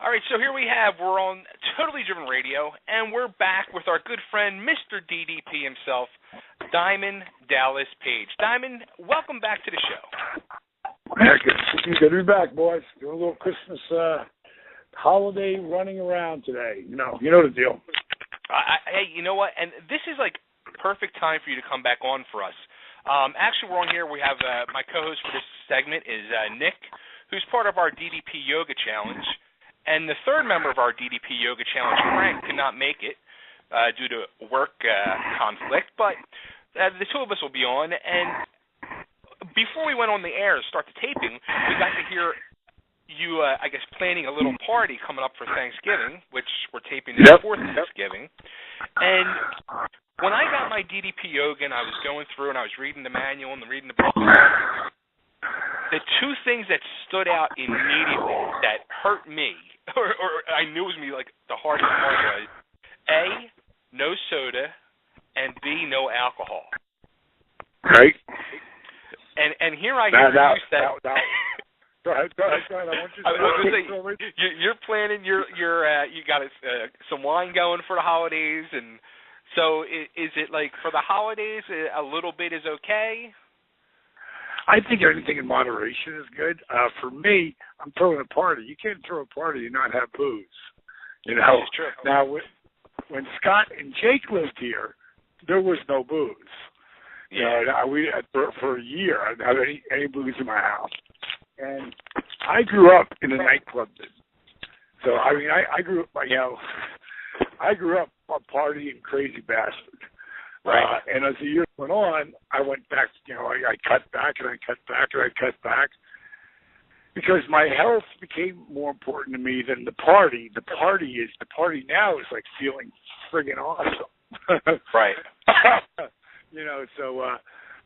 All right, so here we're on Totally Driven Radio, and we're back with our good friend, Mr. DDP himself, Diamond Dallas Page. Diamond, welcome back to the show. Yeah, good to be back, boys. Doing a little Christmas holiday running around today. You know the deal. Hey, you know what? And this is like perfect time for you to come back on for us. Actually, we're on here. We have my co-host for this segment is Nick, who's part of our DDP Yoga Challenge. And the third member of our DDP Yoga Challenge, Frank, could not make it due to work conflict, but the two of us will be on. And before we went on the air to start the taping, we got to hear you, I guess, planning a little party coming up for Thanksgiving, which we're taping before Thanksgiving. And when I got my DDP Yoga and I was going through and I was reading the manual and reading the book, the two things that stood out immediately that hurt me, or I knew it was me, like the hardest part was, A, no soda, and B, no alcohol. Right. And here I hear you say. Go ahead. I want you to say, you're planning. You got some wine going for the holidays, and so is it like for the holidays a little bit is okay? I think anything in moderation is good. For me, I'm throwing a party. You can't throw a party and not have booze. You know. That's true. Now, when Scott and Jake lived here, there was no booze. Yeah. For a year, I didn't have any booze in my house. And I grew up in a nightclub business. So, I mean, I grew up, I grew up a partying crazy bastard. Right. And as the years went on, I went back, I cut back and I cut back and I cut back because my health became more important to me than the party. The party now is like feeling friggin' awesome. Right.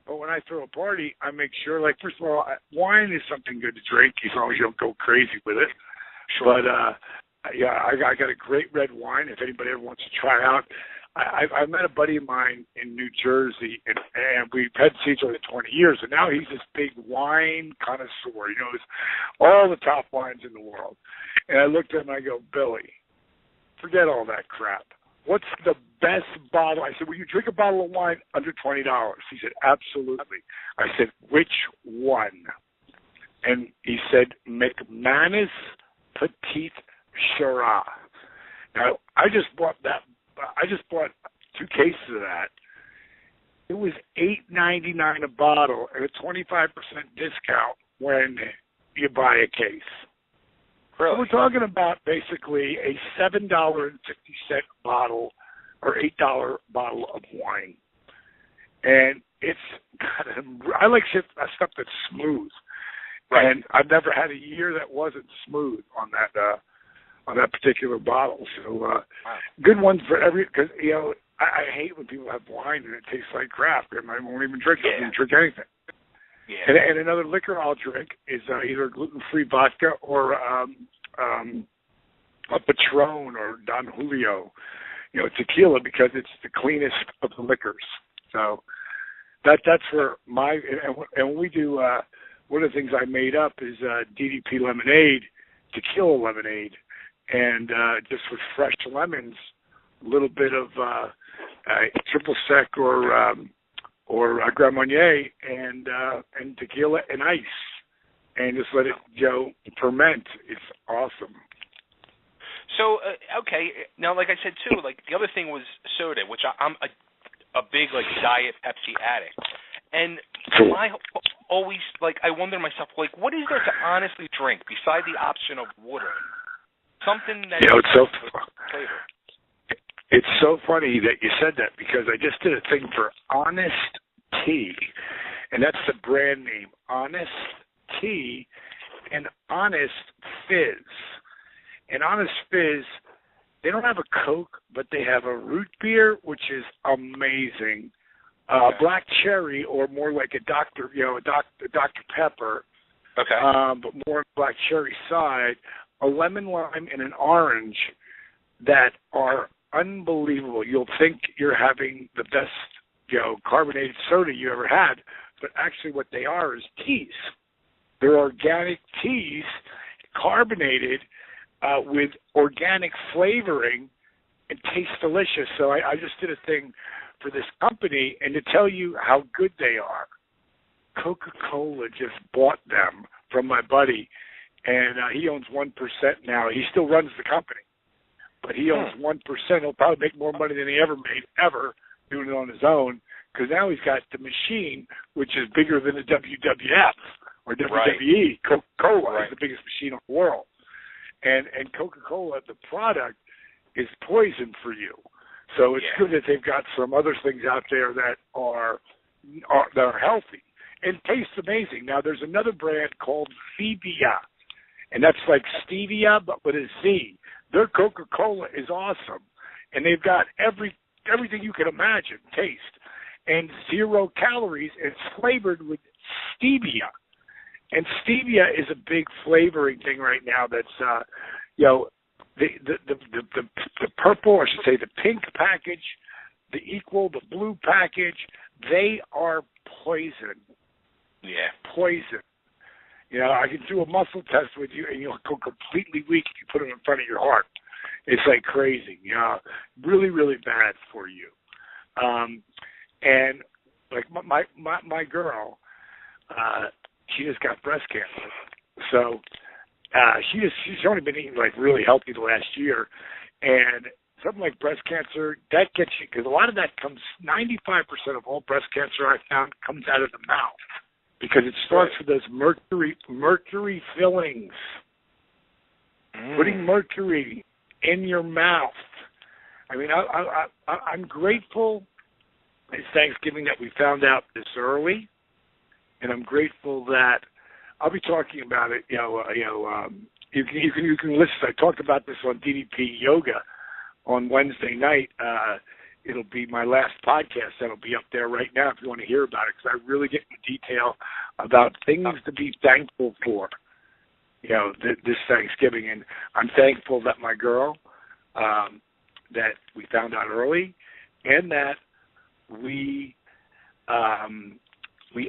But when I throw a party, I make sure, like, first of all, wine is something good to drink as long as you don't go crazy with it. Sure. But, I got a great red wine if anybody ever wants to try out. I met a buddy of mine in New Jersey, and we've had seen each other 20 years, and now he's this big wine connoisseur. He knows all the top wines in the world. And I looked at him and I go, Billy, forget all that crap. What's the best bottle? I said, will you drink a bottle of wine under $20? He said, absolutely. I said, which one? And he said, McManus Petite Shiraz. Now, I just bought 2 cases of that. It was $8.99 a bottle and a 25% discount when you buy a case. Really? So we're talking about basically a $7.50 bottle or $8 bottle of wine. And I like stuff that's smooth. Right. And I've never had a year that wasn't smooth on that particular bottle. So wow. Good ones for because I hate when people have wine and it tastes like crap. I won't even drink it. I won't drink anything. Yeah. And another liquor I'll drink is either gluten-free vodka or a Patron or Don Julio, tequila, because it's the cleanest of the liquors. So that's where and when we do one of the things I made up is DDP lemonade, tequila lemonade, and just with fresh lemons, a little bit of triple sec or Grand Marnier and tequila and ice, and just let it ferment. It's awesome. So okay, now like I said too, like the other thing was soda, which I'm a big like Diet Pepsi addict, and I always I wonder to myself what is there to honestly drink besides the option of water? Something that it's so flavor. It's so funny that you said that because I just did a thing for Honest Tea, and that's the brand name, Honest Tea, and Honest Fizz. And Honest Fizz, they don't have a Coke, but they have a root beer, which is amazing. Okay. Black cherry, or more like a Dr. Pepper, okay, but more black cherry side, a lemon lime and an orange that are unbelievable. You'll think you're having the best, carbonated soda you ever had, but actually what they are is teas. They're organic teas, carbonated, with organic flavoring and taste delicious. So I just did a thing for this company, and to tell you how good they are, Coca-Cola just bought them from my buddy, and he owns 1% now. He still runs the company, but he owns 1%. He'll probably make more money than he ever made, doing it on his own, because now he's got the machine, which is bigger than the WWF or WWE. Right. Coca-Cola is the biggest machine in the world. And Coca-Cola, the product, is poison for you. So it's good that they've got some other things out there that are healthy and taste amazing. Now, there's another brand called Stevia, and that's like stevia, but with a Z. Their Coca-Cola is awesome, and they've got everything you can imagine, taste, and 0 calories. It's flavored with stevia. And stevia is a big flavoring thing right now that's, the purple, I should say the pink package, the equal, the blue package, they are poison. Yeah. Poison. I can do a muscle test with you and you'll go completely weak if you put it in front of your heart. It's like crazy. Really, really bad for you. And like my girl, she just got breast cancer. So she's only been eating like really healthy the last year, and something like breast cancer, that gets you, because a lot of that comes, 95% of all breast cancer I found comes out of the mouth, because it starts with those mercury fillings. Putting mercury in your mouth. I mean, I'm grateful it's Thanksgiving that we found out this early, and I'm grateful that I'll be talking about it. You can listen. I talked about this on DDP Yoga on Wednesday night. It'll be my last podcast that'll be up there right now if you want to hear about it, because I really get into detail about things to be thankful for. This Thanksgiving, and I'm thankful that my girl, that we found out early, and that we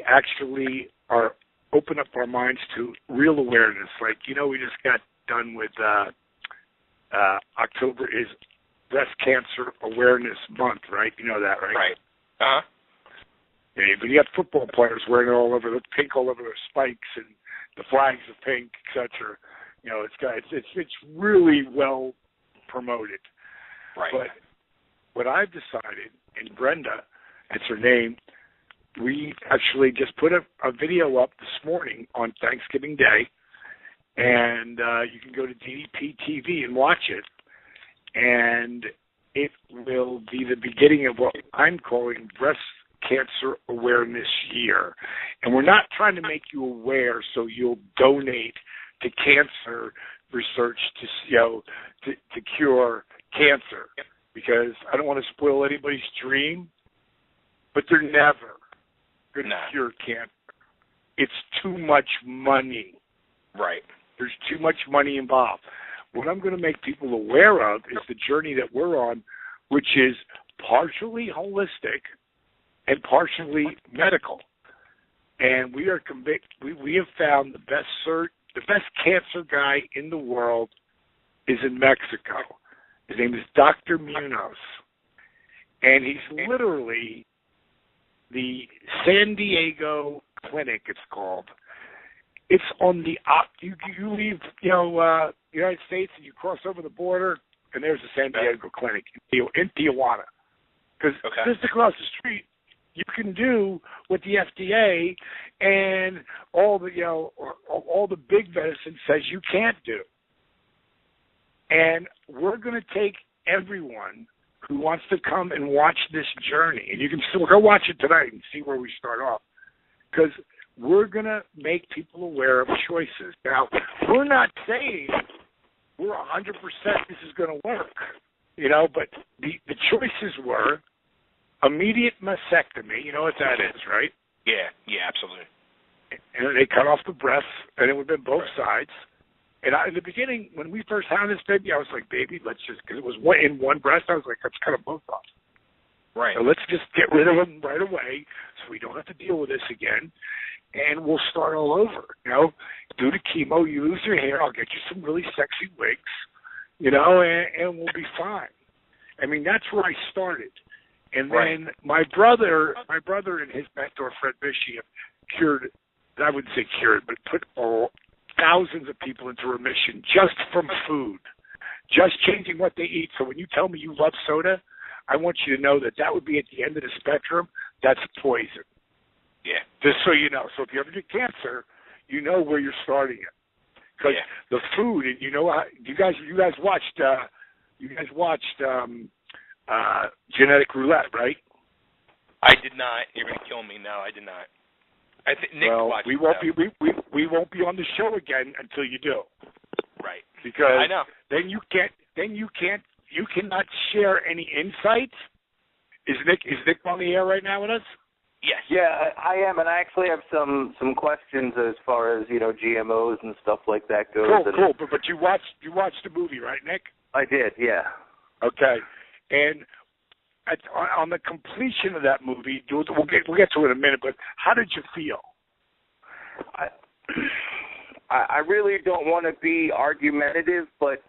actually are open up our minds to real awareness. Like, we just got done with October is Breast Cancer Awareness Month, right? You know that, right? Right. Uh-huh. Yeah, but you have football players wearing it all over, the pink all over their spikes, and the flags are pink, etc. It's really well promoted. Right. But what I've decided, and Brenda, that's her name, we actually just put a video up this morning on Thanksgiving Day, and you can go to DDP TV and watch it, and it will be the beginning of what I'm calling Breast Cancer Awareness Year. And we're not trying to make you aware so you'll donate to cancer research to cure cancer, because I don't want to spoil anybody's dream, but they're never going to cure cancer. It's too much money. Right. There's too much money involved. What I'm going to make people aware of is the journey that we're on, which is partially holistic and partially medical. And we are we have found the best cancer guy in the world is in Mexico. His name is Dr. Munoz. And he's literally the San Diego Clinic, it's called. It's on the you leave United States and you cross over the border, and there's the San Diego Clinic in Tijuana. Because just across the street, you can do what the FDA and all the big medicine says you can't do. And we're going to take everyone who wants to come and watch this journey, and you can still go watch it tonight and see where we start off, because we're going to make people aware of choices. Now, we're not saying we're 100% this is going to work, but the choices were immediate mastectomy. You know what that is, right? Yeah, absolutely. And they cut off the breasts, and it would have been both sides. And in the beginning, when we first had this baby, I was like, baby, let's just, because it was in one breast, I was like, let's cut them both off. Right. So let's just get rid of them right away so we don't have to deal with this again. and we'll start all over. You know, do the chemo, you lose your hair, I'll get you some really sexy wigs, you know, and we'll be fine. I mean, that's where I started. And then my brother and his mentor, Fred Bishop, cured, I wouldn't say cured, but put thousands of people into remission just from food, just changing what they eat. So when you tell me you love soda, I want you to know that that would be at the end of the spectrum. That's poison. Yeah. Just so you know. So if you ever get cancer, you know where you're starting it. Because the food, and you know, you guys watched Genetic Roulette, right? I did not. You're going to kill me. No, I did not. I think Nick watched we won't be on the show again until you do. Right. Because I know. Then you cannot share any insights. Is Nick on the air right now with us? Yes. Yeah, I am, and I actually have some questions as far as, you know, GMOs and stuff like that goes. Cool. But you watched the movie, right, Nick? I did, yeah. Okay. And on the completion of that movie, we'll get to it in a minute. But how did you feel? I really don't want to be argumentative, but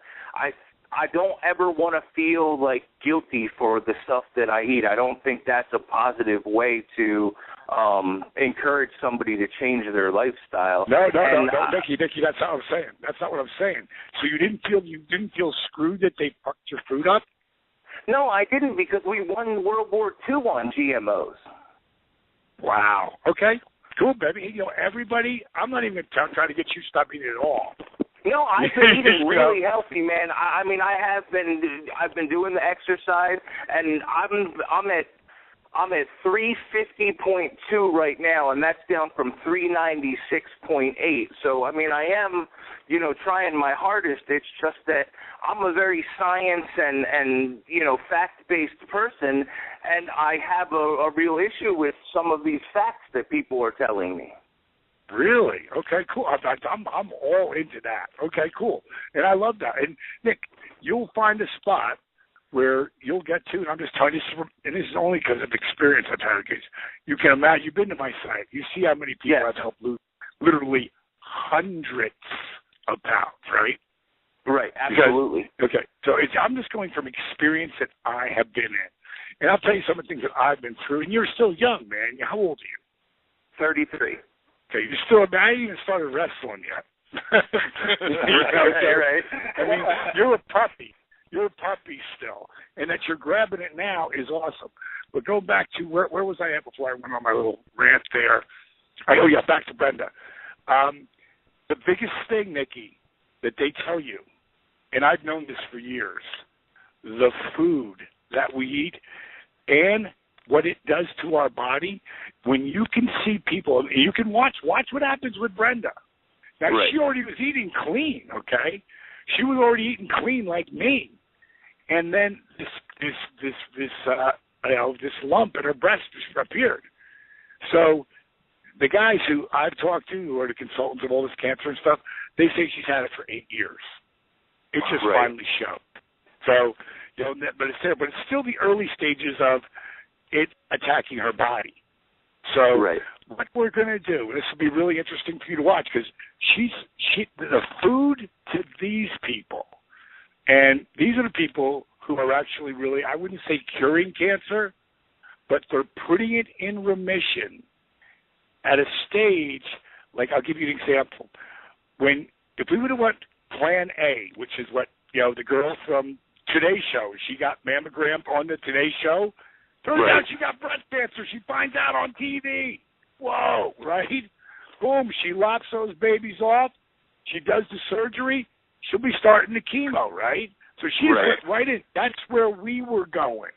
I don't ever want to feel like guilty for the stuff that I eat. I don't think that's a positive way to encourage somebody to change their lifestyle. No, Nicky, that's not what I'm saying. That's not what I'm saying. So you didn't feel screwed that they fucked your food up? No, I didn't, because we won World War II on GMOs. Wow. Okay. Cool, baby. You know, everybody, I'm not even trying to get you to stop eating at all. No, I've been eating really healthy, man. I mean, I've been doing the exercise, and I'm at 350.2 right now, and that's down from 396.8. So, I mean, I am, you know, trying my hardest. It's just that I'm a very science and you know, fact-based person, and I have a real issue with some of these facts that people are telling me. Really? Okay, cool. I'm all into that. Okay, cool. And I love that. And, Nick, you'll find a spot where you'll get to, and I'm just telling you, and this is only because of experience I've had. Because you can imagine, you've been to my site. You see how many people I've helped lose literally hundreds of pounds, right? Right, absolutely. Okay, so I'm just going from experience that I have been in. And I'll tell you some of the things that I've been through. And you're still young, man. How old are you? 33. Okay, you're still, I haven't even started wrestling yet. right. I mean, you're a puppy. You're a puppy still. And that you're grabbing it now is awesome. But go back to, where was I at before I went on my little rant there? Back to Brenda. The biggest thing, Nikki, that they tell you, and I've known this for years, the food that we eat and what it does to our body, when you can see people, and you can watch what happens with Brenda. Now, She already was eating clean, okay? She was already eating clean like me. And then this lump in her breast appeared. So the guys who I've talked to, who are the consultants of all this cancer and stuff, they say she's had it for 8 years. It just finally showed. So, you know, but it's there. But it's still the early stages of it attacking her body. So what we're going to do, and this will be really interesting for you to watch, because the food to these people, and these are the people who are actually really, I wouldn't say curing cancer, but they're putting it in remission at a stage, like I'll give you an example. If we would have went Plan A, which is what, you know, the girl from Today's Show, she got mammogram on the Today Show. Turns out she got breast cancer. She finds out on TV. Whoa, right? Boom, she lops those babies off. She does the surgery. She'll be starting the chemo, right? So she went right in. That's where we were going.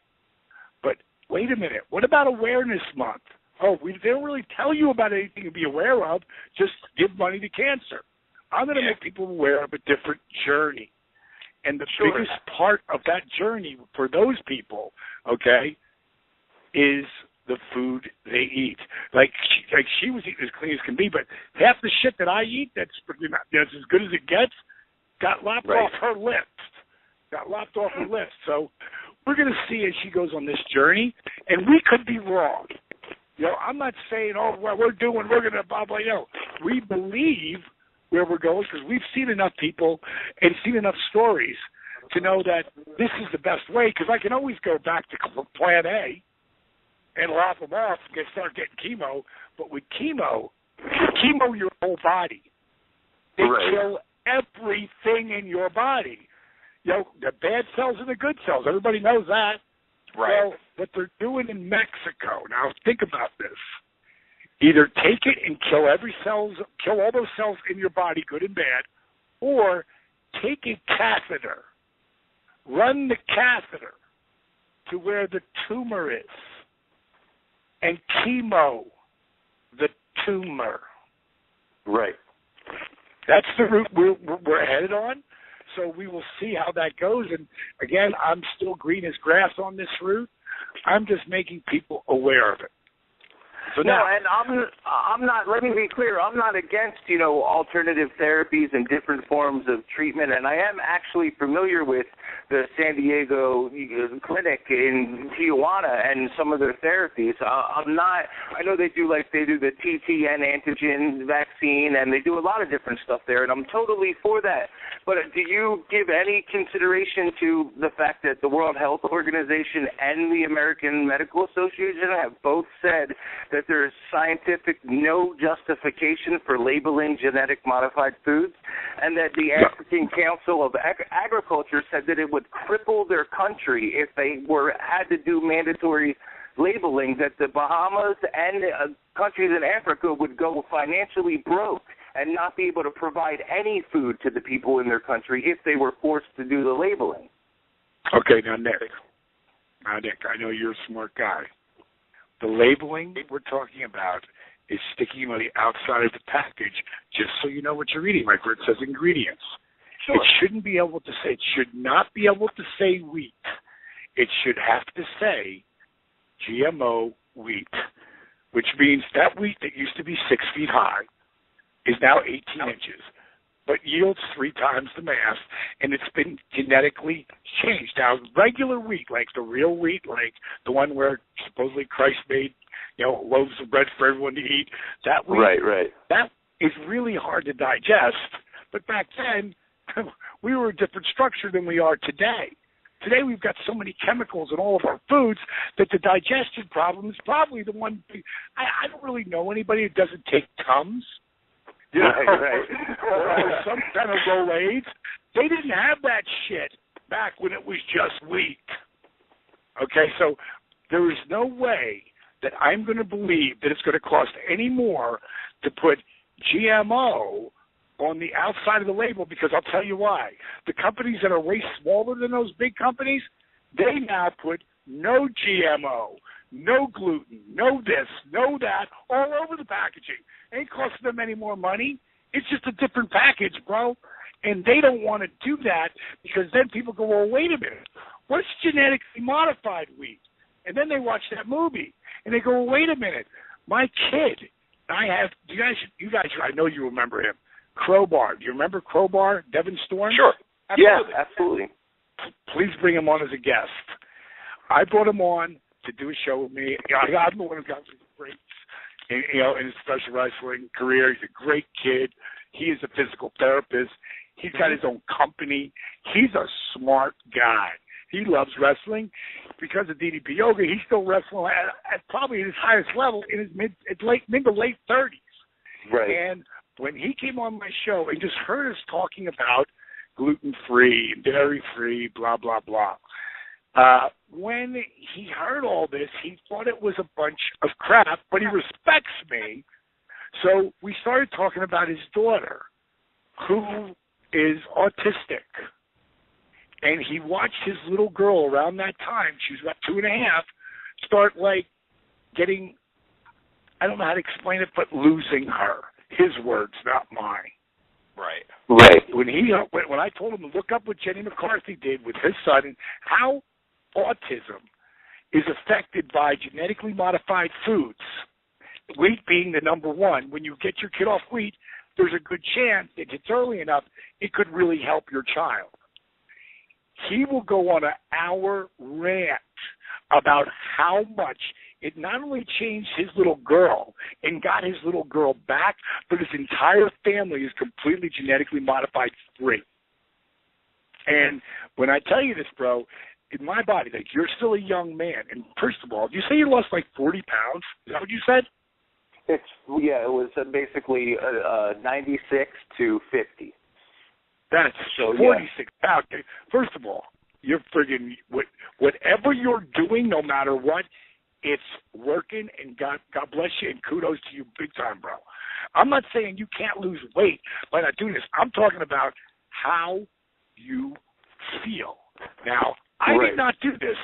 But wait a minute. What about Awareness Month? They don't really tell you about anything to be aware of. Just give money to cancer. I'm going to make people aware of a different journey. And the biggest part of that journey for those people, okay, is the food they eat. Like she was eating as clean as can be, but half the shit that I eat that's as good as it gets got lopped off her list. So we're going to see as she goes on this journey, and we could be wrong. I'm not saying, well, we're going to blah, blah, we believe where we're going because we've seen enough people and seen enough stories to know that this is the best way, because I can always go back to plan A and lop them off and start getting chemo. But with chemo your whole body. They kill everything in your body. The bad cells and the good cells. Everybody knows that. Right. Well, what they're doing in Mexico, now think about this. Either take it and kill all those cells in your body, good and bad, or take a catheter, run the catheter to where the tumor is, and chemo the tumor. Right. That's the route we're headed on. So we will see how that goes. And again, I'm still green as grass on this route. I'm just making people aware of it. So no, and I'm not. Let me be clear. I'm not against alternative therapies and different forms of treatment, and I am actually familiar with the San Diego clinic in Tijuana and some of their therapies. I'm not. I know they do the TTN antigen vaccine, and they do a lot of different stuff there, and I'm totally for that. But do you give any consideration to the fact that the World Health Organization and the American Medical Association have both said that there is scientific no justification for labeling genetic modified foods, and that the African Council of Agriculture said that it would cripple their country if they had to do mandatory labeling, that the Bahamas and countries in Africa would go financially broke and not be able to provide any food to the people in their country if they were forced to do the labeling. Okay, now Nick, I know you're a smart guy. The labeling we're talking about is sticking on the outside of the package just so you know what you're eating, like where it says ingredients. Sure. It should not be able to say wheat. It should have to say GMO wheat, which means that wheat that used to be 6 feet high is now 18 inches, but yields 3 times the mass, and it's been genetically changed. Now, regular wheat, like the real wheat, like the one where supposedly Christ made, loaves of bread for everyone to eat, that wheat, right. that is really hard to digest. But back then, we were a different structure than we are today. Today we've got so many chemicals in all of our foods that the digestion problem is probably the one. I don't really know anybody who doesn't take Tums. Yeah, right. Or some kind of Rolaids. They didn't have that shit back when it was just wheat. Okay, so there is no way that I'm going to believe that it's going to cost any more to put GMO on the outside of the label, because I'll tell you why. The companies that are way smaller than those big companies, they now put no GMO, no gluten, no this, no that, all over the packaging. Ain't costing them any more money. It's just a different package, bro. And they don't want to do that because then people go, well, wait a minute. What's genetically modified wheat? And then they watch that movie and they go, well, wait a minute. My kid, you guys, I know you remember him. Crowbar. Do you remember Crowbar, Devin Storm? Sure. Absolutely. Yeah, absolutely. Please bring him on as a guest. I brought him on to do a show with me. I'm the one who got his breaks, in his special wrestling career. He's a great kid. He is a physical therapist. He's got his own company. He's a smart guy. He loves wrestling. Because of DDP Yoga, he's still wrestling at probably his highest level in his mid to late 30s. Right. And when he came on my show and just heard us talking about gluten-free, dairy-free, blah, blah, blah, when he heard all this, he thought it was a bunch of crap, but he respects me. So we started talking about his daughter, who is autistic. And he watched his little girl around that time, she was about 2.5, start, getting, I don't know how to explain it, but losing her. His words, not mine. Right. Right. When I told him to look up what Jenny McCarthy did with his son and how autism is affected by genetically modified foods, wheat being the number one, when you get your kid off wheat, there's a good chance, if it's early enough, it could really help your child. He will go on an hour rant about how much it not only changed his little girl and got his little girl back, but his entire family is completely genetically modified free. And when I tell you this, bro, in my body, like, you're still a young man. And first of all, you say you lost like 40 pounds? Is that what you said? It was basically 96 to 50. That's so 46 pounds. First of all, you're friggin' whatever you're doing, no matter what, it's working, and God bless you, and kudos to you big time, bro. I'm not saying you can't lose weight by not doing this. I'm talking about how you feel. Now, I did not do this.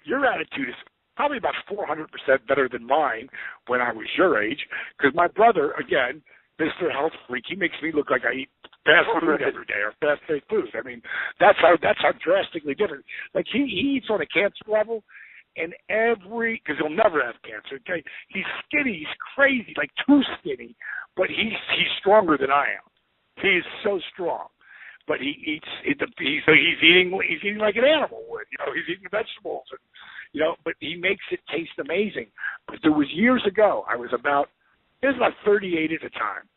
Your attitude is probably about 400% better than mine when I was your age, because my brother, again, Mr. Health Freak, he makes me look like I eat fast food every day, or fast-paced food. I mean, that's how drastically different. Like, he eats on a cancer level, and because he'll never have cancer, okay? He's skinny, he's crazy, like too skinny, but he's stronger than I am. He's so strong. But he's eating like an animal would, he's eating vegetables, and, but he makes it taste amazing. But there was years ago, I was about 38 at the time.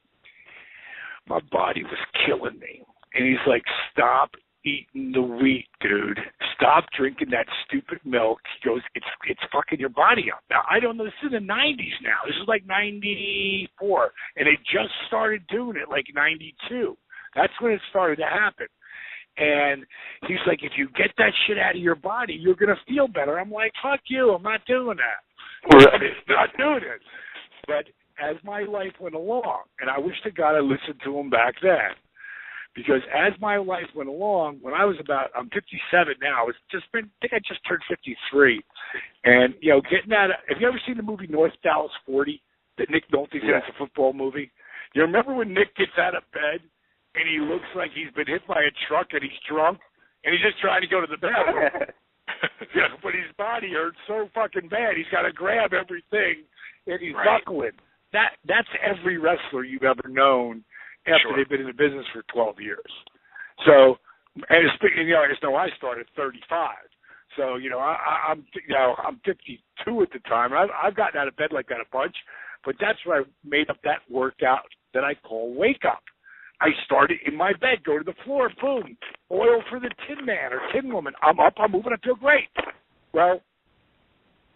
My body was killing me. And he's like, stop eating the wheat, dude. Stop drinking that stupid milk. He goes, it's fucking your body up. Now, I don't know, this is in the 90s now. This is like 94. And they just started doing it like 92. That's when it started to happen. And he's like, if you get that shit out of your body, you're going to feel better. I'm like, fuck you. I'm not doing that. I'm not doing it. But as my life went along, and I wish to God I listened to him back then, because as my life went along, when I'm 57 now. I think I just turned 53. And, getting out of, have you ever seen the movie North Dallas 40 that Nick Nolte's in? It's a football movie. You remember when Nick gets out of bed and he looks like he's been hit by a truck and he's drunk and he's just trying to go to the bathroom? But his body hurts so fucking bad, he's got to grab everything and he's buckling. That's every wrestler you've ever known after they've been in the business for 12 years. So, and speaking, I just know I started at 35. So, I'm 52 at the time. I've gotten out of bed like that a bunch, but that's where I made up that workout that I call Wake Up. I started in my bed, go to the floor, boom, oil for the Tin Man or Tin Woman. I'm up, I'm moving, I feel great. Well,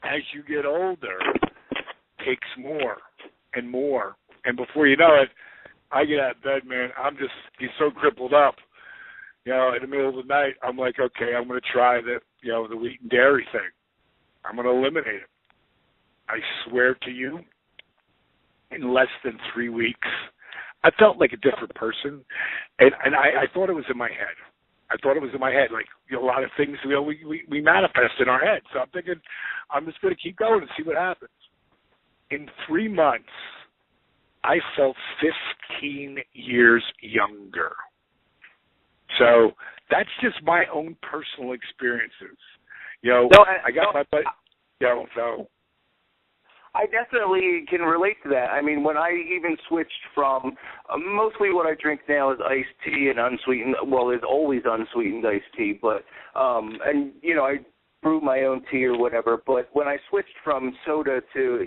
as you get older, it takes more and more. And before you know it, I get out of bed, man, he's so crippled up. In the middle of the night, I'm like, okay, I'm going to try the wheat and dairy thing. I'm going to eliminate it. I swear to you, in less than 3 weeks, I felt like a different person, and I thought it was in my head. Like, a lot of things, we manifest in our head. So I'm thinking, I'm just going to keep going and see what happens. In 3 months, I felt 15 years younger. So that's just my own personal experiences. I got my butt. So I definitely can relate to that. I mean, when I even switched from mostly what I drink now is iced tea and unsweetened. Well, it's always unsweetened iced tea, but I brew my own tea or whatever. But when I switched from soda to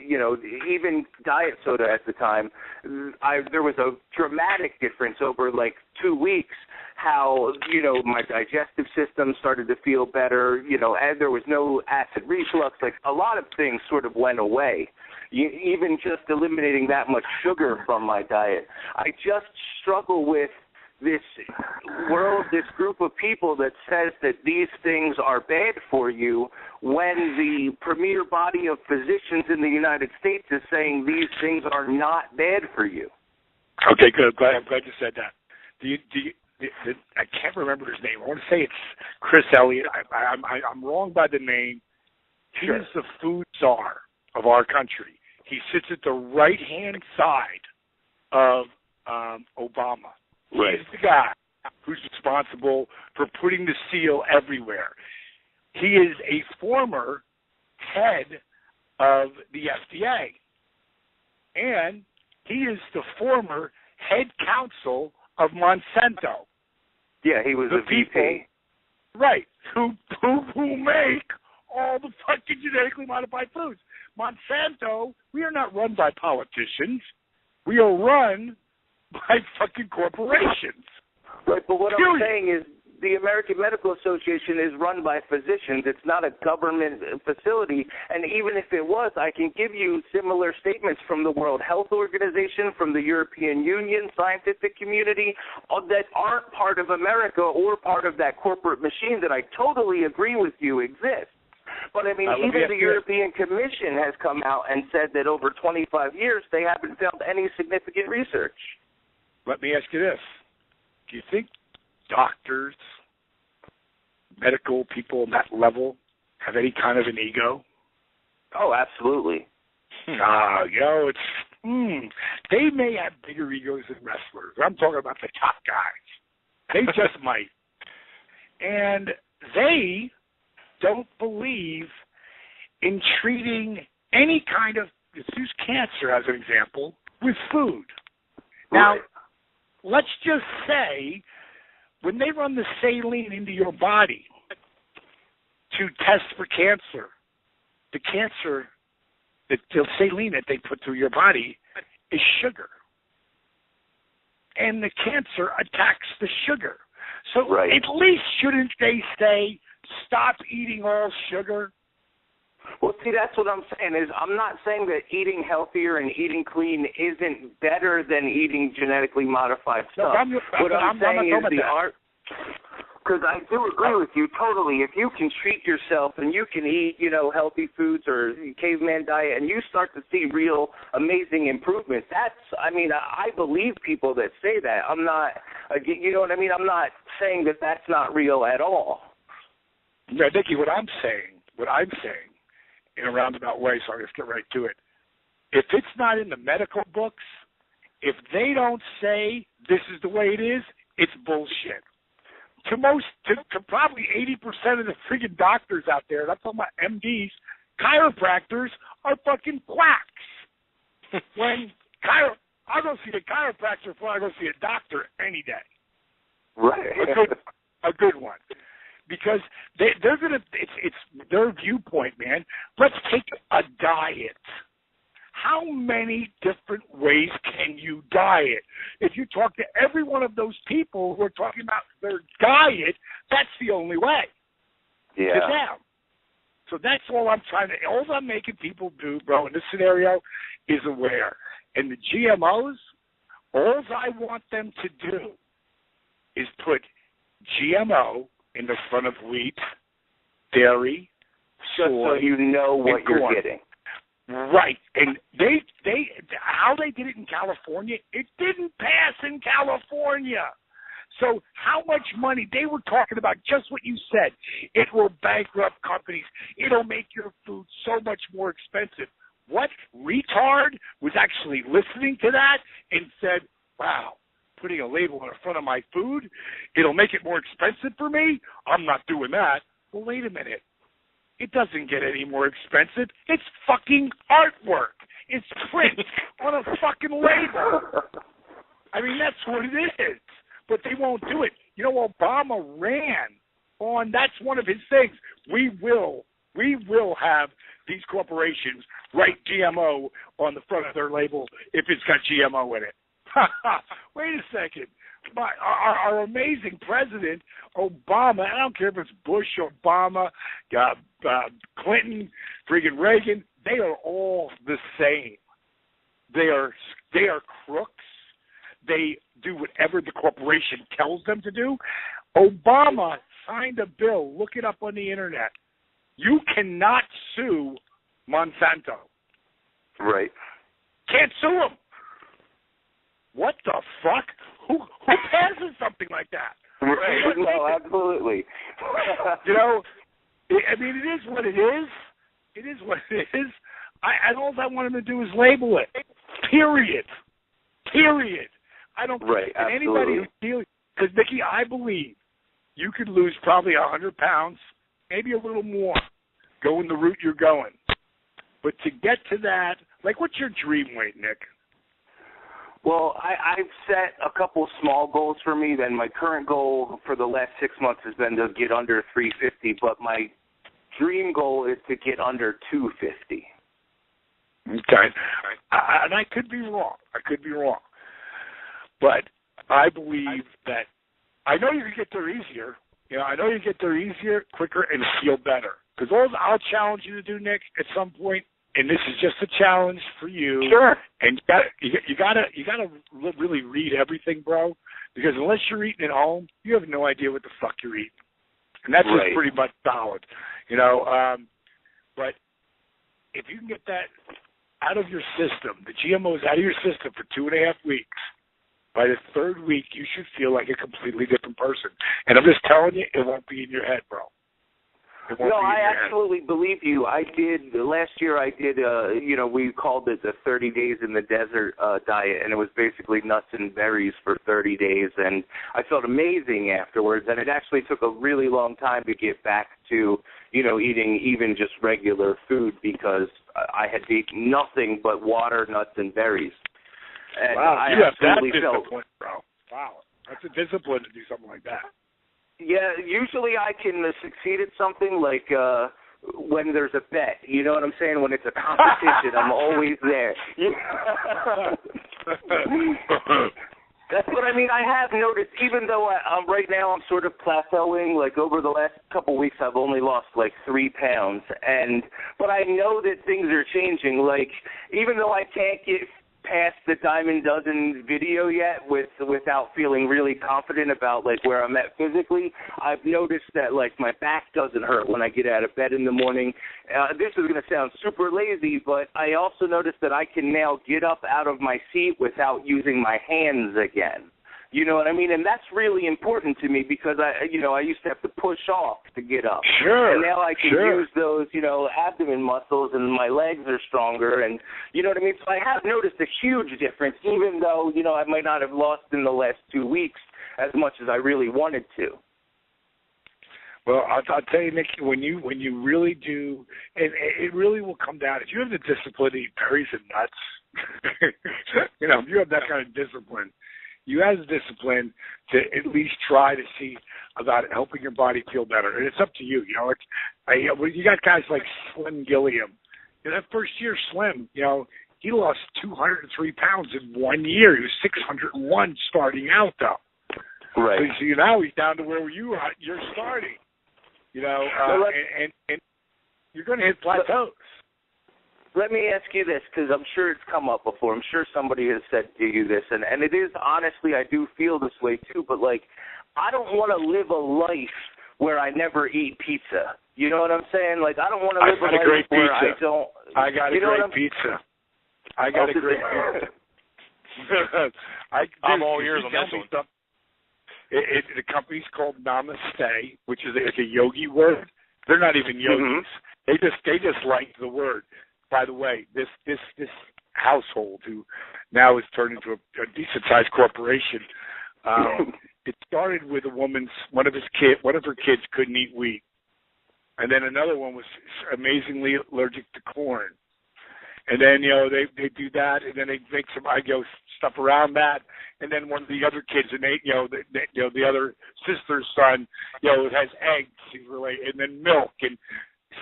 even diet soda at the time, there was a dramatic difference over like 2 weeks. How my digestive system started to feel better, and there was no acid reflux. Like, a lot of things sort of went away. Even just eliminating that much sugar from my diet. I just struggle with this group of people that says that these things are bad for you, when the premier body of physicians in the United States is saying these things are not bad for you. Okay, good. I'm glad you said that. I can't remember his name. I want to say it's Chris Elliott. I'm wrong by the name. He is the food czar of our country. He sits at the right-hand side of Obama. Right. He's the guy who's responsible for putting the seal everywhere. He is a former head of the FDA, and he is the former head counsel of Monsanto. Yeah, he was the a VP. Right, who make all the fucking genetically modified foods. Monsanto, we are not run by politicians. We are run by fucking corporations. Right, but what I'm saying is the American Medical Association is run by physicians. It's not a government facility. And even if it was, I can give you similar statements from the World Health Organization, from the European Union, scientific community, that aren't part of America or part of that corporate machine that I totally agree with you exists. But, I mean, even the European Commission has come out and said that over 25 years they haven't found any significant research. Let me ask you this. Do you think doctors, medical people on that level have any kind of an ego? Oh, absolutely. They may have bigger egos than wrestlers. I'm talking about the top guys. They just might. And they don't believe in treating any kind of, let's use cancer as an example, with food. Now, let's just say when they run the saline into your body to test for cancer, the cancer, the saline that they put through your body is sugar. And the cancer attacks the sugar. So at least shouldn't they say, stop eating all sugar? Well, see, that's what I'm saying is I'm not saying that eating healthier and eating clean isn't better than eating genetically modified stuff. What I'm saying is the art, because I do agree with you totally. If you can treat yourself and you can eat, healthy foods or caveman diet, and you start to see real amazing improvements, I believe people that say that. I'm not, you know what I mean? I'm not saying that that's not real at all. No, Nikki, what I'm saying, in a roundabout way, so I'll just get right to it. If it's not in the medical books, if they don't say this is the way it is, it's bullshit. To probably 80% of the freaking doctors out there, I'm talking about MDs, chiropractors are fucking quacks. I'll go see a chiropractor before I go see a doctor any day. Right. A good one. Because they're going to, it's their viewpoint, man. Let's take a diet. How many different ways can you diet? If you talk to every one of those people who are talking about their diet, that's the only way. Yeah. To them. So that's all I'm making people do, bro, in this scenario is aware. And the GMOs, all I want them to do is put GMO in the front of wheat, dairy, soy, so you know what you're corn. Getting. Right. And they how they did it in California, it didn't pass in California. So how much money, they were talking about just what you said. It will bankrupt companies. It'll make your food so much more expensive. What retard was actually listening to that and said, wow, putting a label on the front of my food, it'll make it more expensive for me? I'm not doing that. Well, wait a minute. It doesn't get any more expensive. It's fucking artwork. It's print on a fucking label. I mean, that's what it is. But they won't do it. Obama ran on, that's one of his things. We will have these corporations write GMO on the front of their label if it's got GMO in it. Wait a second. Our amazing president, Obama, I don't care if it's Bush, Obama, Clinton, friggin' Reagan, they are all the same. They are crooks. They do whatever the corporation tells them to do. Obama signed a bill. Look it up on the internet. You cannot sue Monsanto. Right. Can't sue them. What the fuck? Who passes something like that? Right. No, absolutely. It is what it is. It is what it is. And all I want them to do is label it. Period. I don't think anybody who's dealing, because, Nikki, I believe you could lose probably 100 pounds, maybe a little more, going the route you're going. But to get to that, what's your dream weight, Nick? Well, I've set a couple small goals for me. Then my current goal for the last 6 months has been to get under 350, but my dream goal is to get under 250. Okay. And I could be wrong. But I believe that I know you can get there easier. I know you get there easier, quicker, and feel better. Because all I'll challenge you to do, Nick, at some point, and this is just a challenge for you. Sure. And you gotta really read everything, bro. Because unless you're eating at home, you have no idea what the fuck you're eating, and that's right. just pretty much solid, But if you can get that out of your system, the GMOs out of your system for 2.5 weeks, by the third week, you should feel like a completely different person. And I'm just telling you, it won't be in your head, bro. No, I absolutely believe you. Last year I did, we called it the 30 days in the desert diet, and it was basically nuts and berries for 30 days, and I felt amazing afterwards, and it actually took a really long time to get back to, eating even just regular food because I had eaten nothing but water, nuts, and berries. And wow, you have that discipline, bro. Wow, that's a discipline to do something like that. Yeah, usually I can succeed at something like when there's a bet. You know what I'm saying? When it's a competition, I'm always there. That's what I mean. I have noticed, even though right now I'm sort of plateauing, like over the last couple weeks I've only lost like 3 pounds. But I know that things are changing. Like, even though I can't get past the Diamond Dozen video yet without feeling really confident about like where I'm at physically, I've noticed that like my back doesn't hurt when I get out of bed in the morning. This is going to sound super lazy, but I also noticed that I can now get up out of my seat without using my hands again. You know what I mean? And that's really important to me because I used to have to push off to get up. Sure. And now I can use those, abdomen muscles, and my legs are stronger, and you know what I mean? So I have noticed a huge difference, even though, I might not have lost in the last 2 weeks as much as I really wanted to. Well, I'll tell you, Nick, when you really do, and it really will come down, if you have the discipline to eat berries and nuts, if you have that kind of discipline, you have the discipline to at least try to see about helping your body feel better. And it's up to you. You got guys like Slim Gilliam. That first year, Slim, he lost 203 pounds in 1 year. He was 601 starting out, though. Right. So now he's down to where you're starting. And you're going to hit plateaus. Let me ask you this, because I'm sure it's come up before. I'm sure somebody has said to you this, and it is, honestly, I do feel this way too, but, like, I don't want to live a life where I never eat pizza. You know what I'm saying? Like, I don't want to live a life where I don't. I got a great pizza. I got a great pizza. I'm all ears on this one. The company's called Namaste, which is a yogi word. They're not even yogis. Mm-hmm. They just like the word. By the way, this household, who now has turned into a decent-sized corporation, it started with one of her kids couldn't eat wheat, and then another one was amazingly allergic to corn, and then they do that, and then they make some stuff around that, and then one of the other kids, and the other sister's son, has eggs, and then milk, and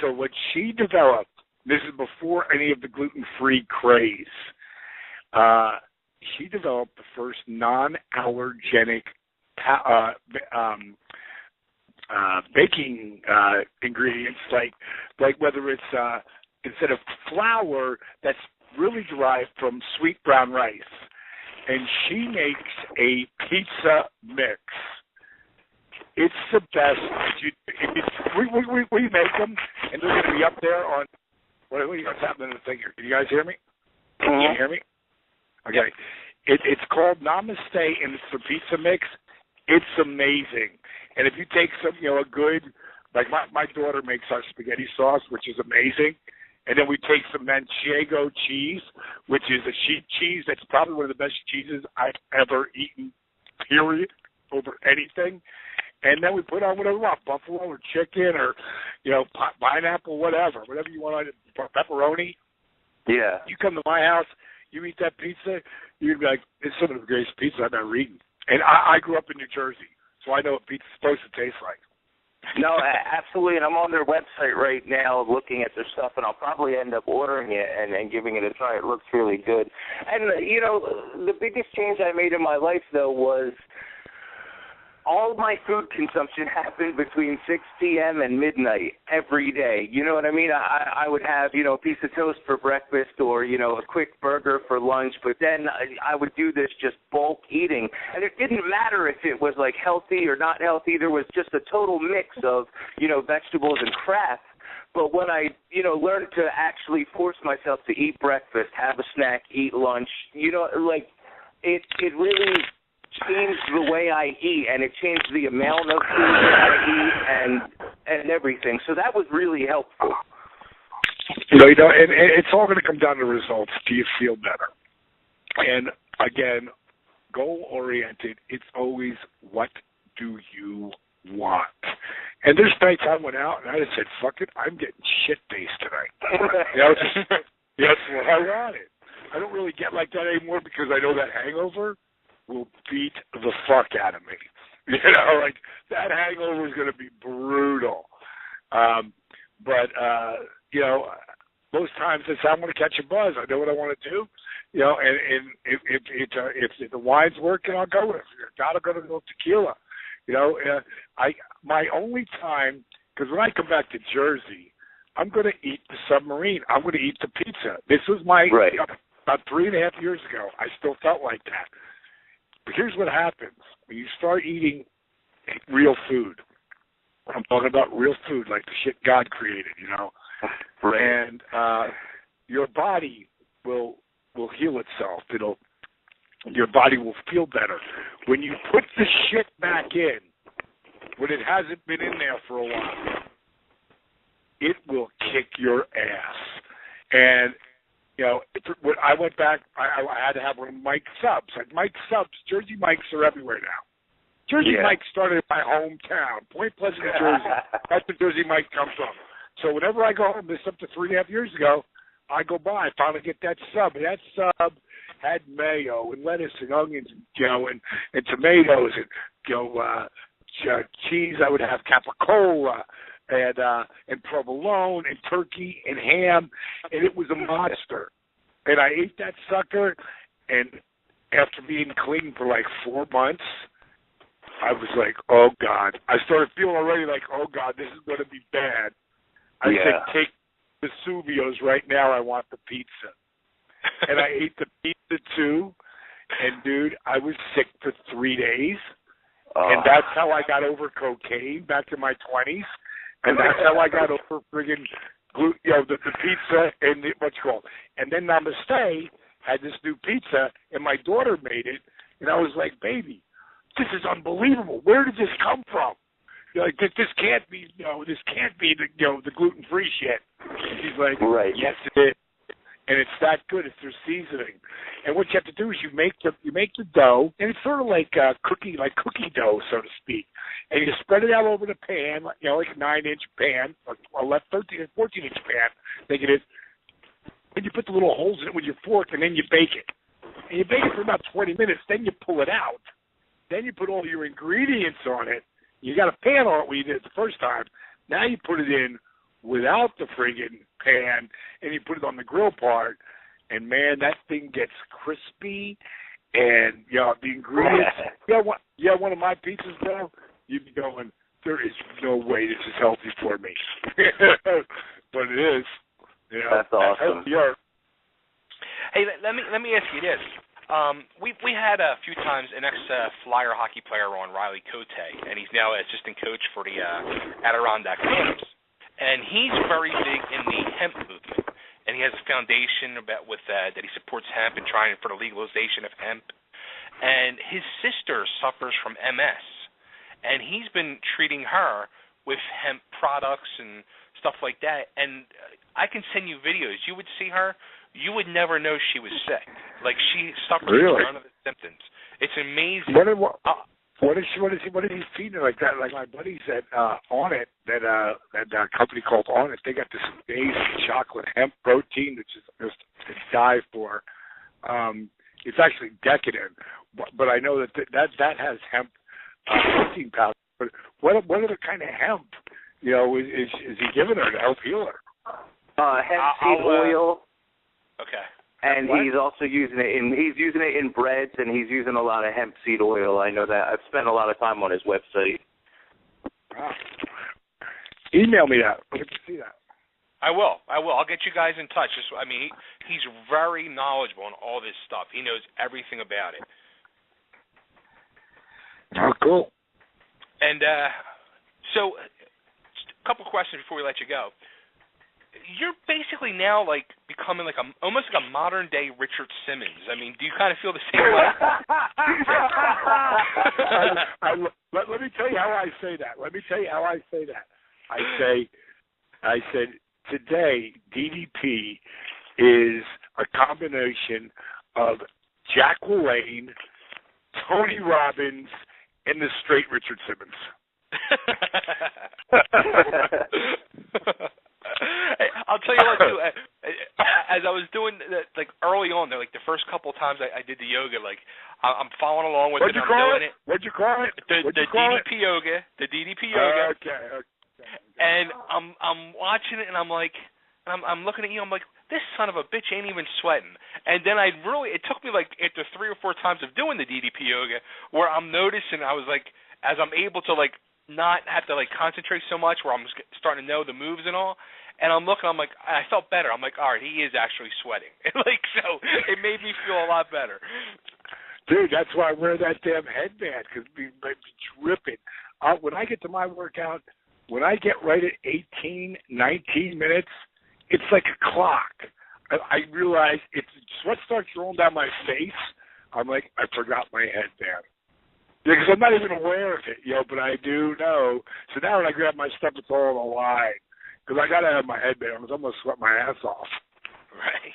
so what she developed. This is before any of the gluten-free craze. She developed the first non-allergenic baking ingredients, like whether it's instead of flour that's really derived from sweet brown rice. And she makes a pizza mix. It's the best. We make them, and they're going to be up there on. What's happening in the thing here? Can you guys hear me? Can you hear me? Okay. It's called Namaste, and it's the pizza mix. It's amazing. And if you take some, a good, like my daughter makes our spaghetti sauce, which is amazing. And then we take some Manchego cheese, which is a sheep cheese that's probably one of the best cheeses I've ever eaten, period, over anything. And then we put on whatever we want, buffalo or chicken or, pineapple, whatever you want on it, pepperoni. Yeah. You come to my house, you eat that pizza, you'd be like, it's some of the greatest pizza I've ever eaten. And I grew up in New Jersey, so I know what pizza's supposed to taste like. No, absolutely, and I'm on their website right now looking at their stuff, and I'll probably end up ordering it and giving it a try. It looks really good. And, the biggest change I made in my life, though, was all my food consumption happened between 6 p.m. and midnight every day. You know what I mean? I would have, a piece of toast for breakfast or, a quick burger for lunch, but then I would do this just bulk eating. And it didn't matter if it was, healthy or not healthy. There was just a total mix of, vegetables and crap. But when I, learned to actually force myself to eat breakfast, have a snack, eat lunch, it really changed the way I eat, and it changed the amount of food that I eat and everything. So that was really helpful. And it's all going to come down to results. Do you feel better? And again, goal-oriented, it's always what do you want? And there's nights I went out and I just said, fuck it, I'm getting shit-faced tonight. That's what I wanted. I don't really get like that anymore because I know that hangover will beat the fuck out of me. That hangover is going to be brutal. Most times it's I'm going to catch a buzz. I know what I want to do. And if the wine's working, I'll go with it. If not, I'm going to go tequila. My only time, because when I come back to Jersey, I'm going to eat the submarine. I'm going to eat the pizza. This was right. About 3.5 years ago. I still felt like that. But here's what happens. When you start eating real food, I'm talking about real food, like the shit God created, Right. And your body will heal itself. Your body will feel better. When you put the shit back in, when it hasn't been in there for a while, it will kick your ass. And when I went back, I had to have one of Mike's subs. Mike's subs, Jersey Mike's are everywhere now. Jersey Mike started in my hometown, Point Pleasant, New Jersey. That's where Jersey Mike comes from. So whenever I go home, this up to 3.5 years ago, I go by, I finally get that sub. And that sub had mayo and lettuce and onions and tomatoes and cheese. I would have capicola and provolone and turkey and ham, and it was a monster. And I ate that sucker, and after being clean for 4 months, I was like, oh, God. I started feeling already like, oh, God, this is going to be bad. I said, take the Subios right now. I want the pizza. And I ate the pizza, too. And, dude, I was sick for 3 days. And that's how I got over cocaine back in my 20s. And that's how I got over friggin' the pizza and what's it called. And then Namaste had this new pizza, and my daughter made it. And I was like, baby, this is unbelievable. Where did this come from? This can't be, this can't be the gluten-free shit. And she's like, right. Yes, it is. And it's that good. It's their seasoning. And what you have to do is you make the dough, and it's sort of like cookie dough, so to speak. And you spread it out over the pan, like a 9-inch pan, or 13 and 14-inch pan, think it is. And you put the little holes in it with your fork, and then you bake it. And you bake it for about 20 minutes. Then you pull it out. Then you put all your ingredients on it. You got a pan on it when you did it the first time. Now you put it in without the friggin' pan, and you put it on the grill part, and, man, that thing gets crispy, and, the ingredients. One of my pizzas, bro, you'd be going, there is no way this is healthy for me. But it is. That's awesome. Hey, let me ask you this. We had a few times an ex-Flyer hockey player on, Riley Cote, and he's now assistant coach for the Adirondack Phantoms. And he's very big in the hemp movement, and he has a foundation that he supports hemp and trying for the legalization of hemp. And his sister suffers from MS, and he's been treating her with hemp products and stuff like that. And I can send you videos. You would see her. You would never know she was sick. Like, she suffers from none of the symptoms. It's amazing. What is he feeding like that? Like my buddy said, On It, that company called On It, they got this amazing chocolate hemp protein that's just to die for. It's actually decadent, but I know that has hemp protein powder but what other kind of hemp, is he giving her to help heal her? Hemp seed oil. Okay. And he's also using it in breads, and he's using a lot of hemp seed oil. I know that. I've spent a lot of time on his website. Wow. Email me that. I'd like to see that. I will. I'll get you guys in touch. He's very knowledgeable on all this stuff. He knows everything about it. Oh, cool. And so, just a couple questions before we let you go. You're basically now like becoming like almost like a modern day Richard Simmons. I mean, do you kind of feel the same way? Let me tell you how I say that. I said today DDP is a combination of Jack LaLanne, Tony Robbins, and the straight Richard Simmons. I'll tell you what, too, as I was doing, like, early on, like, the first couple of times I did the yoga, like, I'm following along with it. I'm doing it. What'd you call it? The DDP yoga. The DDP yoga. Okay. And I'm watching it, and I'm like, I'm looking at you, I'm like, this son of a bitch ain't even sweating. And then it took me, like, after 3 or 4 times of doing the DDP yoga, where I'm noticing, I was like, as I'm able to, like, not have to, like, concentrate so much, where I'm starting to know the moves and all, and I'm looking, I'm like, I felt better. I'm like, all right, he is actually sweating. Like, so it made me feel a lot better. Dude, that's why I wear that damn headband, because it might be dripping. When I get to my workout, when I get right at 18, 19 minutes, it's like a clock. I realize sweat starts rolling down my face. I'm like, I forgot my headband. Yeah, because I'm not even aware of it, but I do know. So now when I grab my stuff, it's all on the line. Because I got to have my headband on. I'm going to sweat my ass off. Right.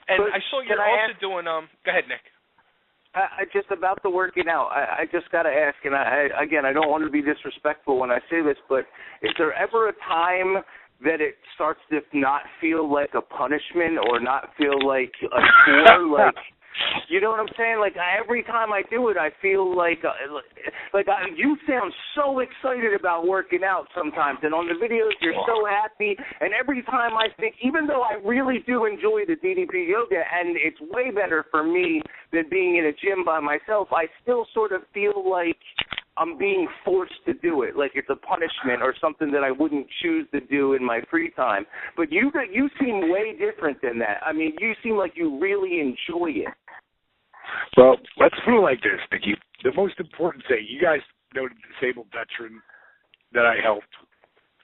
And I saw you're also doing, go ahead, Nick. Just about the working out, I just got to ask, and I don't want to be disrespectful when I say this, but is there ever a time that it starts to not feel like a punishment or not feel like a chore? Like, you know what I'm saying? Like, every time I do it, I feel like you sound so excited about working out sometimes, and on the videos you're so happy, and every time I think, even though I really do enjoy the DDP yoga, and it's way better for me than being in a gym by myself, I still sort of feel like I'm being forced to do it, like it's a punishment or something that I wouldn't choose to do in my free time. But you seem way different than that. I mean, you seem like you really enjoy it. Well, let's put it like this, Nikki. The most important thing, you guys know the disabled veteran that I helped.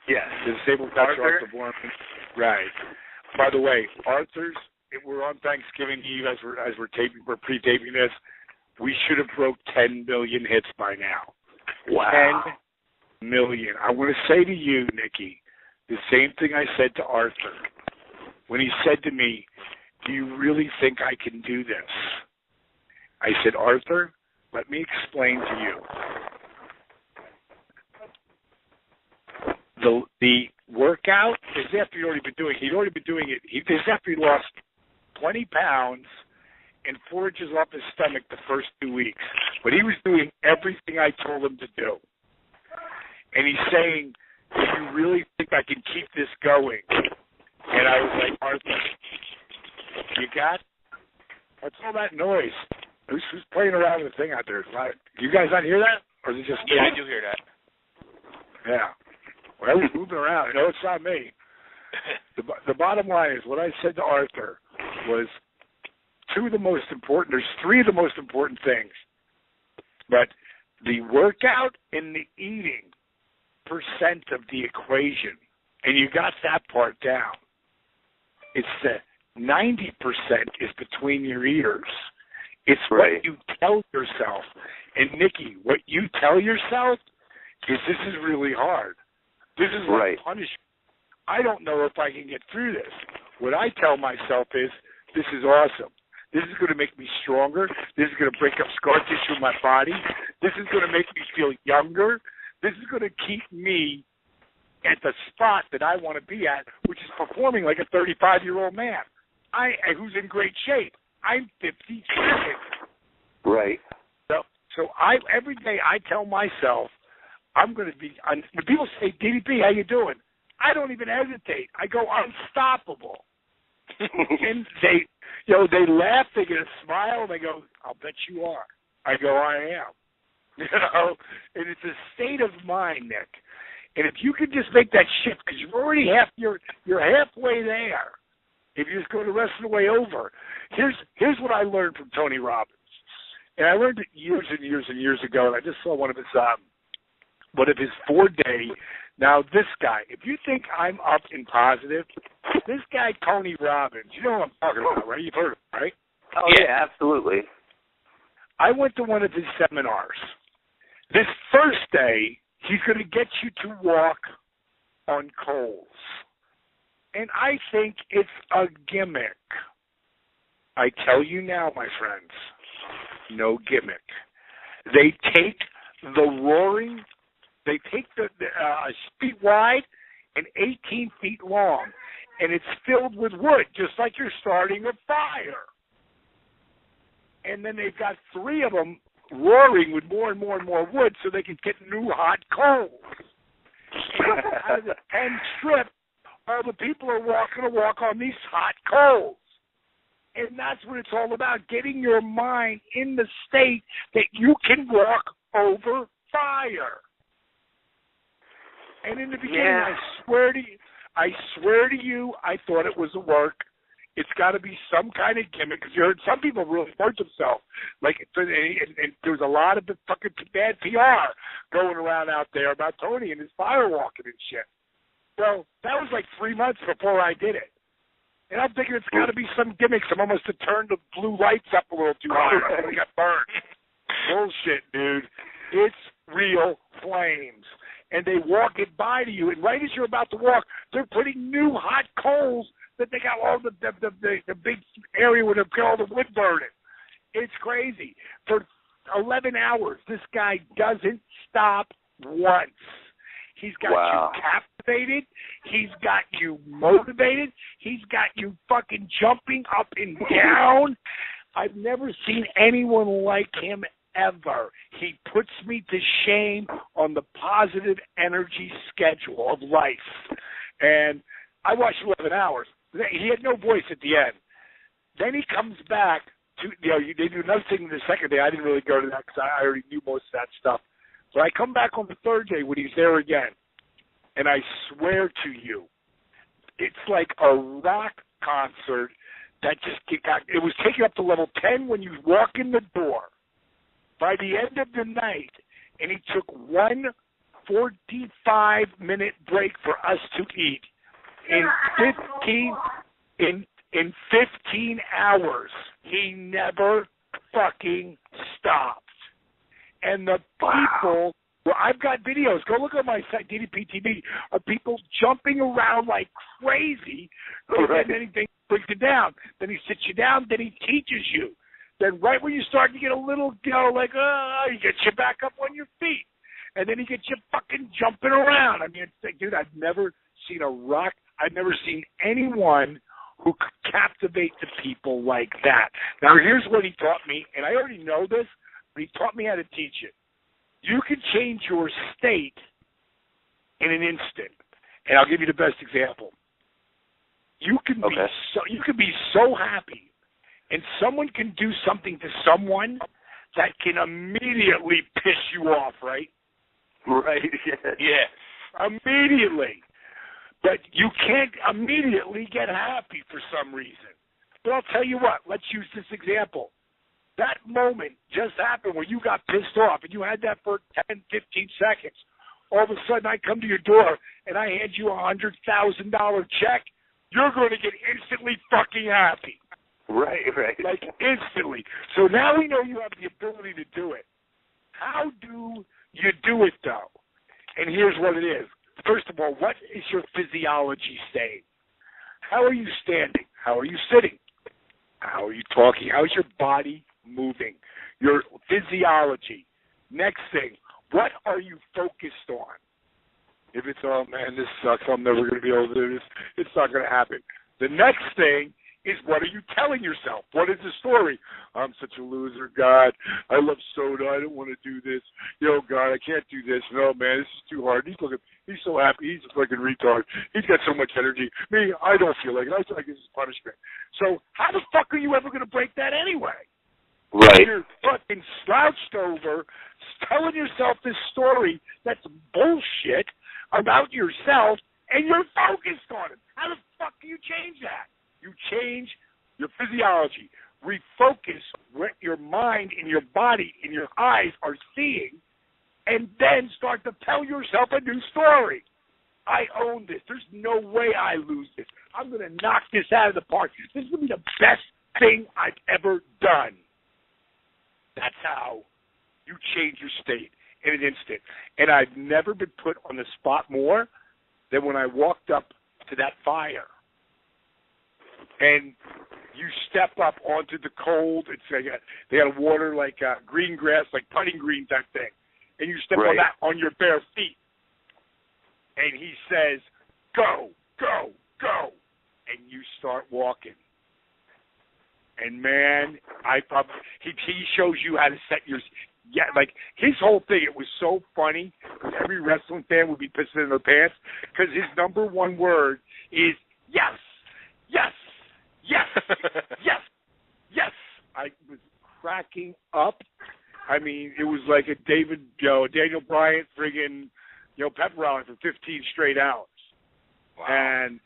Yes. The disabled veteran, Arthur Borman. Right. By the way, Arthur's, we're on Thanksgiving Eve as we're pre-taping this. We should have broke 10 million hits by now. Wow. 10 million. I want to say to you, Nikki, the same thing I said to Arthur when he said to me, do you really think I can do this? I said, Arthur, let me explain to you. The workout is after he'd already been doing it. This is after he lost 20 pounds and 4 inches off his stomach the first 2 weeks. But he was doing everything I told him to do. And he's saying, do you really think I can keep this going? And I was like, Arthur, what's all that noise? Who's playing around with the thing out there? You guys not hear that? Or is it just me? Yeah, I do hear that. Yeah. Well, I was moving around. No, it's not me. The bottom line is what I said to Arthur was there's 3 of the most important things. But the workout and the eating percent of the equation, and you got that part down. It's the 90% is between your ears. It's right. What you tell yourself. And, Nikki, what you tell yourself is this is really hard. This is like punishment. I don't know if I can get through this. What I tell myself is this is awesome. This is going to make me stronger. This is going to break up scar tissue in my body. This is going to make me feel younger. This is going to keep me at the spot that I want to be at, which is performing like a 35-year-old man who's in great shape. I'm 57. Right. So every day I tell myself I'm going to be. When people say, DDP, how you doing? I don't even hesitate. I go, unstoppable. And they laugh, they get a smile, and they go, I'll bet you are. I go, I am. And it's a state of mind, Nick. And if you could just make that shift, because you're already you're halfway there. If you just go the rest of the way over, here's what I learned from Tony Robbins, and I learned it years and years and years ago. And I just saw one of his 4-day. Now this guy, if you think I'm up and positive, this guy Tony Robbins, you know what I'm talking about, right? You've heard of him, right? Oh yeah, absolutely. I went to one of his seminars. This first day, he's going to get you to walk on coals. And I think it's a gimmick. I tell you now, my friends, no gimmick. They take a feet wide and 18 feet long, and it's filled with wood, just like you're starting a fire. And then they've got 3 of them roaring with more and more and more wood so they can get new hot coals. And out of the 10 strip, all the people are walking to walk on these hot coals. And that's what it's all about, getting your mind in the state that you can walk over fire. And in the beginning, I swear to you, I thought it was a work. It's got to be some kind of gimmick, because you heard some people really hurt themselves. And there was a lot of fucking bad PR going around out there about Tony and his firewalking and shit. Well, that was like 3 months before I did it. And I'm thinking it's got to be some gimmick. Someone must have turned the blue lights up a little too high. I got burned. Bullshit, dude. It's real flames. And they walk it by to you, and right as you're about to walk, they're putting new hot coals that they got all the big area where they've got all the wood burning. It's crazy. For 11 hours, this guy doesn't stop once. He's got you captivated. He's got you motivated. He's got you fucking jumping up and down. I've never seen anyone like him ever. He puts me to shame on the positive energy schedule of life. And I watched 11 hours. He had no voice at the end. Then he comes back to, they do another thing the second day. I didn't really go to that because I already knew most of that stuff. So I come back on the third day when he's there again. And I swear to you, it's like a rock concert that just it was taken up to level 10 when you walk in the door. By the end of the night, and he took 1 45-minute break for us to eat. In 15 hours, he never fucking stopped. And the people, well, I've got videos. Go look at my site, DDP TV, of people jumping around like crazy. Right. And then he brings you down. Then he sits you down. Then he teaches you. Then right when you start to get a little, he gets you back up on your feet. And then he gets you fucking jumping around. I mean, it's like, dude, I've never seen I've never seen anyone who could captivate the people like that. Now, here's what he taught me, and I already know this, but he taught me how to teach it. You can change your state in an instant. And I'll give you the best example. You can be so happy, and someone can do something to someone that can immediately piss you off, right? Right. Yeah. Immediately. But you can't immediately get happy for some reason. But I'll tell you what. Let's use this example. That moment just happened where you got pissed off, and you had that for 10, 15 seconds. All of a sudden, I come to your door, and I hand you a $100,000 check. You're going to get instantly fucking happy. Right. Like instantly. So now we know you have the ability to do it. How do you do it, though? And here's what it is. First of all, what is your physiology saying? How are you standing? How are you sitting? How are you talking? How is your body moving? Your physiology. Next thing, what are you focused on? If it's, oh man, this sucks, I'm never going to be able to do this, it's not going to happen. The next thing is what are you telling yourself? What is the story? I'm such a loser, God. I love soda. I don't want to do this. God, I can't do this. No, man, this is too hard. He's so happy. He's a fucking retard. He's got so much energy. Me, I don't feel like it. I feel like this is punishment. So how the fuck are you ever going to break that anyway? Right. You're fucking slouched over, telling yourself this story that's bullshit about yourself, and you're focused on it. How the fuck do you change that? You change your physiology. Refocus what your mind and your body and your eyes are seeing, and then start to tell yourself a new story. I own this. There's no way I lose this. I'm going to knock this out of the park. This is going to be the best thing I've ever done. That's how you change your state in an instant. And I've never been put on the spot more than when I walked up to that fire. And you step up onto the cold. It's like they got water like green grass, like putting green type thing. And you step on that on your bare feet. And he says, go, go, go. And you start walking. And, man, he shows you how to set your – yeah, like his whole thing, it was so funny. Every wrestling fan would be pissing in their pants because his number one word is yes, yes, yes, yes, yes. I was cracking up. I mean, it was like a Daniel Bryant friggin', pep rally for 15 straight hours. Wow. And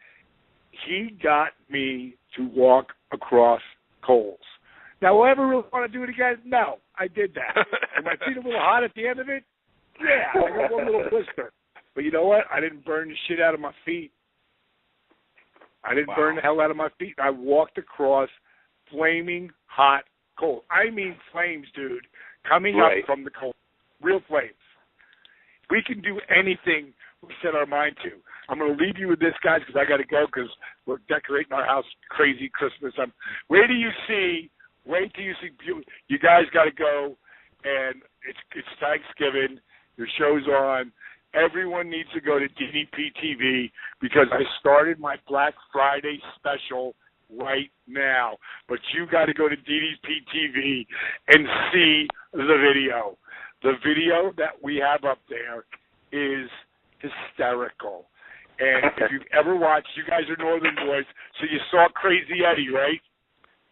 he got me to walk across coals. Now, will I ever really want to do it again? No, I did that. Were my feet a little hot at the end of it? Yeah, I got one little blister. But you know what? I didn't burn the shit out of my feet. I didn't burn the hell out of my feet. I walked across flaming hot coals. I mean flames, dude, coming up from the coals. Real flames. We can do anything we set our mind to. I'm going to leave you with this, guys, because I got to go because we're decorating our house crazy Christmas. Wait till you see. You guys got to go, and it's Thanksgiving. Your show's on. Everyone needs to go to DDP TV because I started my Black Friday special right now. But you got to go to DDP TV and see the video. The video that we have up there is hysterical. And if you've ever watched, you guys are Northern boys, so you saw Crazy Eddie, right?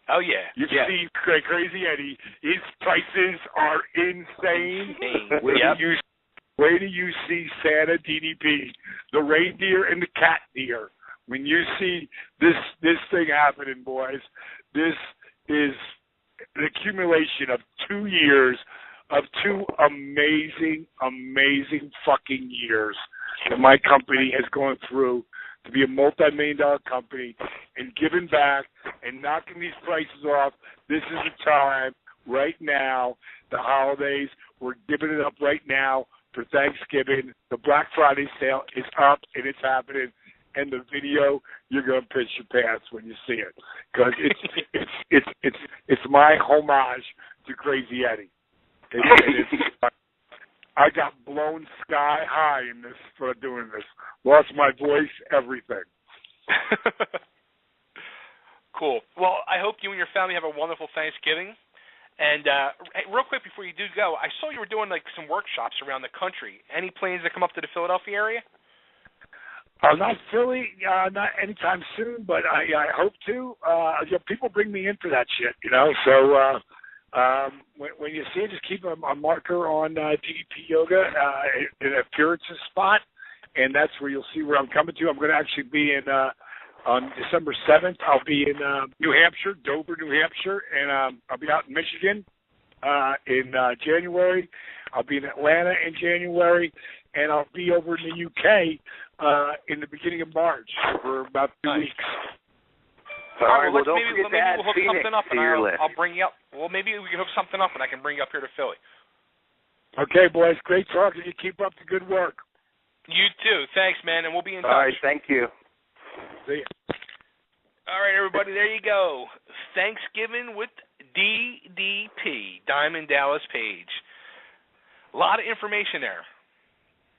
Oh, yeah. You've seen Crazy Eddie. His prices are insane. Wait till you see Santa DDP, the reindeer and the cat deer. When you see this thing happening, boys, this is an accumulation of 2 years of 2 amazing, amazing fucking years that my company has gone through to be a multi-million-dollar company and giving back and knocking these prices off. This is the time right now, the holidays. We're giving it up right now for Thanksgiving. The Black Friday sale is up, and it's happening. And the video, you're gonna piss your pants when you see it, because it's my homage to Crazy Eddie. I got blown sky high in this for doing this. Lost my voice, everything. Cool. Well, I hope you and your family have a wonderful Thanksgiving. And real quick before you do go, I saw you were doing like some workshops around the country. Any plans to come up to the Philadelphia area? Not Philly, not anytime soon, but I hope to. People bring me in for that shit, So when you see it, just keep a marker on DDP Yoga in an appearances spot, and that's where you'll see where I'm coming to. I'm going to actually be in on December 7th. I'll be in New Hampshire, Dover, New Hampshire, and I'll be out in Michigan in January. I'll be in Atlanta in January, and I'll be over in the UK in the beginning of March for about 2 weeks. All right, well, don't maybe forget to add we'll hook Phoenix something up, to your list. I'll bring you up. Well, maybe we can hook something up, and I can bring you up here to Philly. Okay, boys. Great talking. You keep up the good work. You too. Thanks, man, and we'll be in touch. All right, thank you. See ya. All right, everybody, there you go. Thanksgiving with DDP, Diamond Dallas Page. A lot of information there.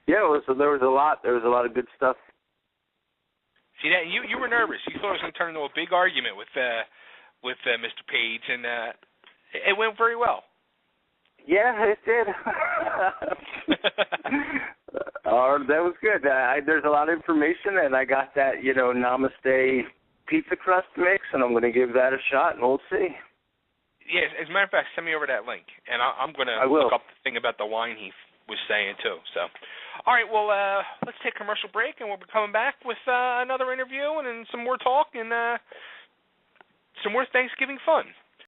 Yeah, there was a lot. There was a lot of good stuff. See that you were nervous. You thought it was going to turn into a big argument with Mr. Page, and it went very well. Yeah, it did. That was good. There's a lot of information, and I got that, Namaste pizza crust mix, and I'm going to give that a shot, and we'll see. Yes, as a matter of fact, send me over that link, and I'm going to look up the thing about the wine he was saying, too. So, all right, well, let's take a commercial break, and we'll be coming back with another interview and then some more talk and some more Thanksgiving fun.